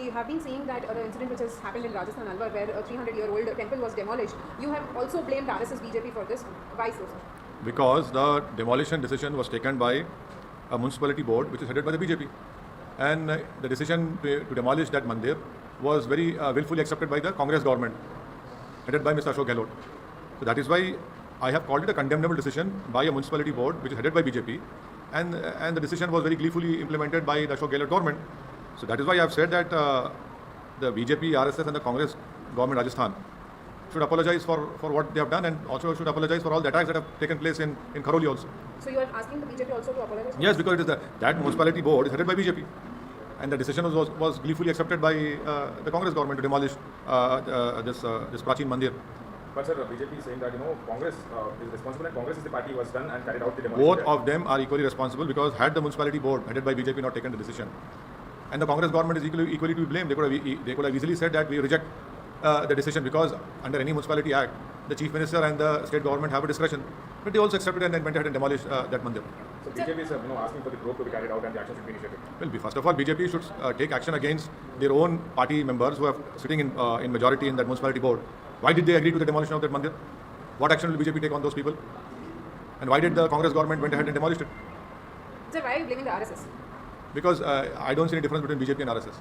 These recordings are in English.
we have been seeing that the incident which has happened in Rajasthan Alwar, where a 300-year-old temple was demolished. You have also blamed RSS BJP for this. Why so, sir? Because the demolition decision was taken by a municipality board which is headed by the BJP. And the decision to demolish that mandir was very willfully accepted by the Congress government, headed by Mr. Ashok Gehlot. So that is why I have called it a condemnable decision by a municipality board which is headed by BJP. And the decision was very gleefully implemented by the Ashok Gehlot government. So that is why I have said that the BJP, RSS and the Congress government Rajasthan should apologize for what they have done, and also should apologize for all the attacks that have taken place in Karauli also. So you are asking the BJP also to apologize? Yes, because it is that municipality board is headed by BJP. And the decision was gleefully accepted by the Congress government to demolish this Prachin Mandir. But sir, BJP is saying that Congress is responsible and Congress is the party who has done and carried out the demolition. Both of them are equally responsible, because had the municipality board headed by BJP not taken the decision, and the Congress government is equally to be blamed, they could have easily said that we reject the decision, because under any municipality act, the chief minister and the state government have a discretion. But they also accepted and then went ahead and demolished that mandir. So BJP is asking for the probe to be carried out and the action should be initiated. Well, first of all, BJP should take action against their own party members who are sitting in majority in that municipality board. Why did they agree to the demolition of that mandir? What action will BJP take on those people? And why did the Congress government went ahead and demolished it? Sir, why are you blaming the RSS? Because I don't see any difference between BJP and RSS.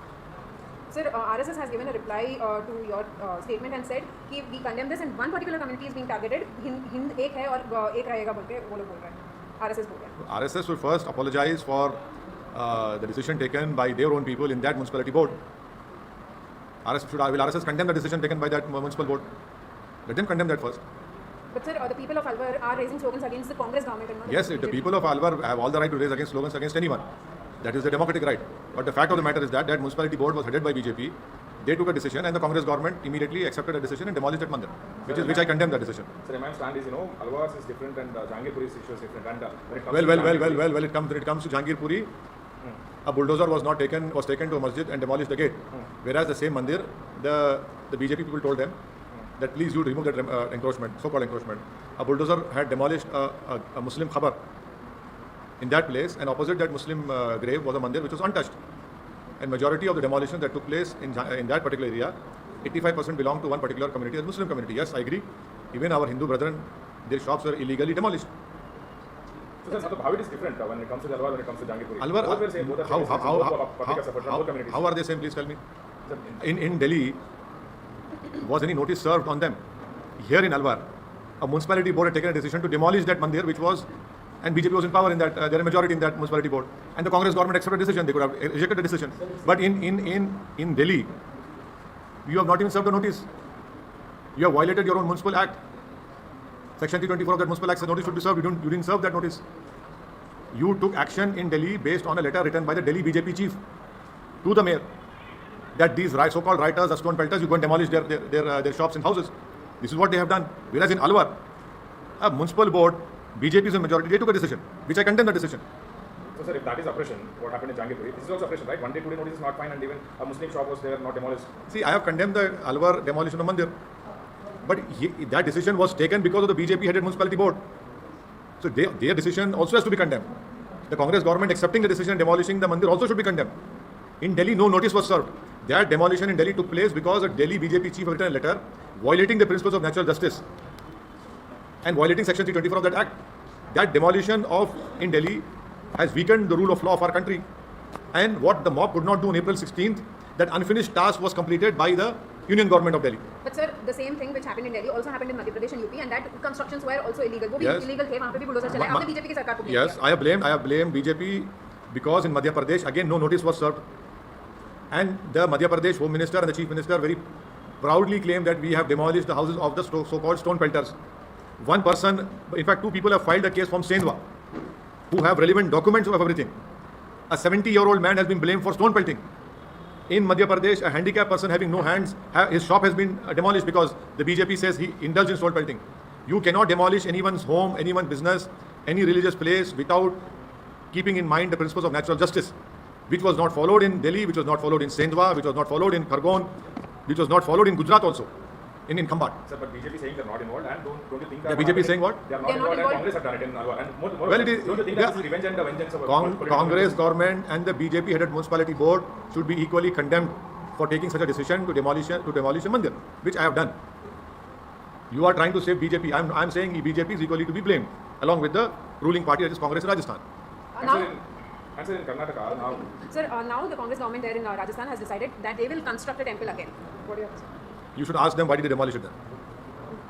Sir, RSS has given a reply to your statement and said कि we condemn this and one particular community is being targeted. Hind एक है और एक रहेगा बोल के वो लोग बोल रहे हैं. RSS बोल रहे हैं. RSS should first apologize for the decision taken by their own people in that municipality board. Will RSS condemn the decision taken by that municipal board? Let them condemn that first. But sir, the people of Alwar are raising slogans against the Congress government. And not Yes, the the people of Alwar have all the right to raise against slogans against anyone. That is the democratic right. But the fact of the matter is that municipality board was headed by BJP. They took a decision, and the Congress government immediately accepted a decision and demolished that mandir, which I condemn that decision. Sir, my stand is, Alwar is different and Jahangirpuri's issue is different. And When it comes to Jahangirpuri, a bulldozer was taken to a masjid and demolished the gate. Whereas the same mandir, the BJP people told them that please you remove that encroachment, so-called encroachment. A bulldozer had demolished a Muslim khabar in that place, and opposite that Muslim grave was a mandir which was untouched. And majority of the demolitions that took place in that particular area, 85% belong to one particular community, the Muslim community. Yes, I agree. Even our Hindu brethren, their shops were illegally demolished. So sir, how it is different when it comes to Alwar, when it comes to Jahangirpuri? Alwar, both were same, both are communities. how are they same? Please tell me. In Delhi, was any notice served on them? Here in Alwar, a municipality board had taken a decision to demolish that mandir, which was, and BJP was in power in that, there are majority in that municipality board, and the Congress government accepted the decision. They could have rejected the decision. But in Delhi, you have not even served a notice. You have violated your own municipal act. Section 324 of that municipal act says notice should be served. You didn't serve that notice. You took action in Delhi based on a letter written by the Delhi BJP chief to the mayor that these so-called rioters are stone pelters. You go and demolish their shops and houses. This is what they have done. Whereas in Alwar, a municipal board, BJP is a majority, they took a decision, which I condemn the decision. So sir, if that is oppression, what happened in Jahangirpuri, this is also oppression, right? One day, today notice is not fine, and even a Muslim shop was there, not demolished. See, I have condemned the Alwar demolition of mandir, but that decision was taken because of the BJP-headed municipality board. So their decision also has to be condemned. The Congress government accepting the decision and demolishing the mandir also should be condemned. In Delhi, no notice was served. That demolition in Delhi took place because a Delhi BJP chief written a letter violating the principles of natural justice and violating Section 324 of that act. That demolition in Delhi has weakened the rule of law of our country. And what the mob could not do on April 16th, that unfinished task was completed by the Union Government of Delhi. But sir, the same thing which happened in Delhi also happened in Madhya Pradesh and UP, and that constructions were also illegal. वो भी Yes. illegal थे, वहाँ पे भी bulldozer चलाए. आपने BJP की सरकार को blame Yes, किया. I have blamed BJP because in Madhya Pradesh, again, no notice was served. And the Madhya Pradesh Home Minister and the Chief Minister very proudly claimed that we have demolished the houses of the so-called stone pelters. One person, in fact, two people have filed a case from Sendwa who have relevant documents of everything. A 70-year-old man has been blamed for stone pelting. In Madhya Pradesh, a handicapped person having no hands, his shop has been demolished because the BJP says he indulged in stone pelting. You cannot demolish anyone's home, anyone's business, any religious place without keeping in mind the principles of natural justice, which was not followed in Delhi, which was not followed in Sendwa, which was not followed in Khargon, which was not followed in Gujarat also, in Khambat. Sir, but BJP saying they're not involved, and don't you think that... The BJP is saying what? They are not involved, and Congress have done it in Alwar. And more Well, it is, don't you think that this is revenge and the vengeance of Congress government and the BJP-headed municipality board should be equally condemned for taking such a decision to demolish a mandir, which I have done. You are trying to save BJP. I'm saying BJP is equally to be blamed, along with the ruling party, that is Congress in Rajasthan. And sir, in Karnataka now. Sir, now the Congress government there in Rajasthan has decided that they will construct a temple again. What do you have to say? You should ask them why did they demolish it then.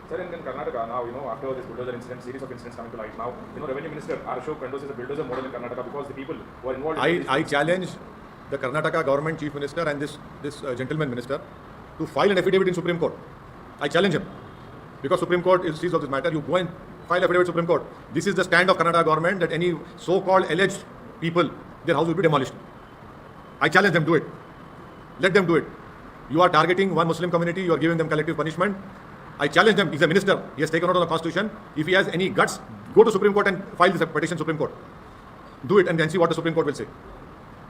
Sir, in Karnataka now, after this bulldozer incident, series of incidents coming to light now, Revenue Minister Ashok endorses a bulldozer model in Karnataka because the people who are involved. I challenge the Karnataka government chief minister and this gentleman minister to file an affidavit in Supreme Court. I challenge him because Supreme Court sees of this matter. You go and file affidavit Supreme Court. This is the stand of Karnataka government that any so-called alleged people, their house will be demolished. I challenge them, do it. Let them do it. You are targeting one Muslim community, you are giving them collective punishment. I challenge them. He's a minister. He has taken out on the constitution. If he has any guts, go to Supreme Court and file this petition Supreme Court. Do it and then see what the Supreme Court will say.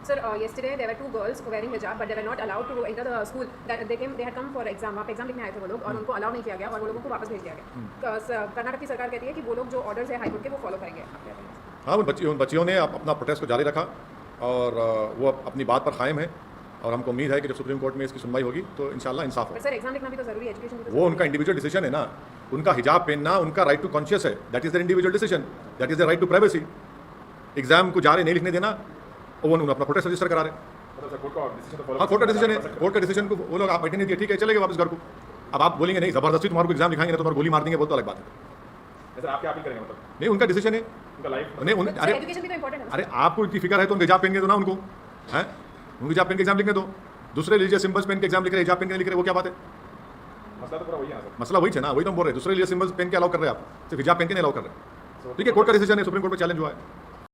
Sir, yesterday there were 2 girls wearing hijab, but they were not allowed to enter the school. That they had come for exam. वहाँ पे exam लिखने आए थे वो लोग और उनको allow नहीं किया गया और वो लोगों को वापस भेज दिया गया. कर्नाटक की सरकार कहती है कि वो लोग जो ऑर्डर्स है हाईकोर्ट के वो फॉलो करेंगे. हाँ, उन बच्चियों ने अपना प्रोटेस्ट को जारी रखा और वो अपनी बात पर कायम है और हमको उम्मीद है कि जब सुप्रीम कोर्ट में इसकी सुनवाई होगी तो इंशाल्लाह इंसाफ होगा. सर, एग्जाम लिखना भी तो जरूरी है, एजुकेशन भी तो वो उनका इंडिविजुअल डिसीजन है ना. उनका हिजाब पहनना उनका राइट टू कॉन्शियस है. That is their individual decision. That is the right to privacy. Exam को जा रहे नहीं लिखने देना, वो अपना प्रोटेस्ट रजिस्टर करा रहे. हाँ, कोर्ट का डिसीजन है. कोर्ट का डिसीजन को वो लोग आप बैठे नहीं दिए, ठीक है, चले गए वापस घर को. अब आप बोलेंगे नहीं जबरदस्ती तुम्हारे को एग्जाम लिखाएंगे ना, तुम्हारे गोली मार देंगे, बहुत तो अलग बात है. सर, आप क्या अपील करेंगे मतलब? नहीं, उनका डिसीजन है. उनका लाइफ नहीं, अरे एजुकेशन भी तो इंपॉर्टेंट है. अरे आपको इतनी फिक्र है तो उनके हिजाब पहन के दो ना उनको. हैं, उनको हिजाब पहन के एग्जाम लिखने दो. दूसरे रिलीजियस सिंबल्स पहन के एग्जाम लिख रहे, हिजाब पहन के लिख रहे, वो क्या बात है? मसला तो पूरा वही है ना सर. मसला वही है ना, वही तो हम बोल रहे हैं. दूसरे रिलीजियस सिंबल्स पहन के अलाउ कर रहे हैं आप, सिर्फ हिजाब पहन के नहीं अलाउ कर रहे. ठीक है, कोर्ट का डिसीजन है, सुप्रीम कोर्ट में चैलेंज हुआ है.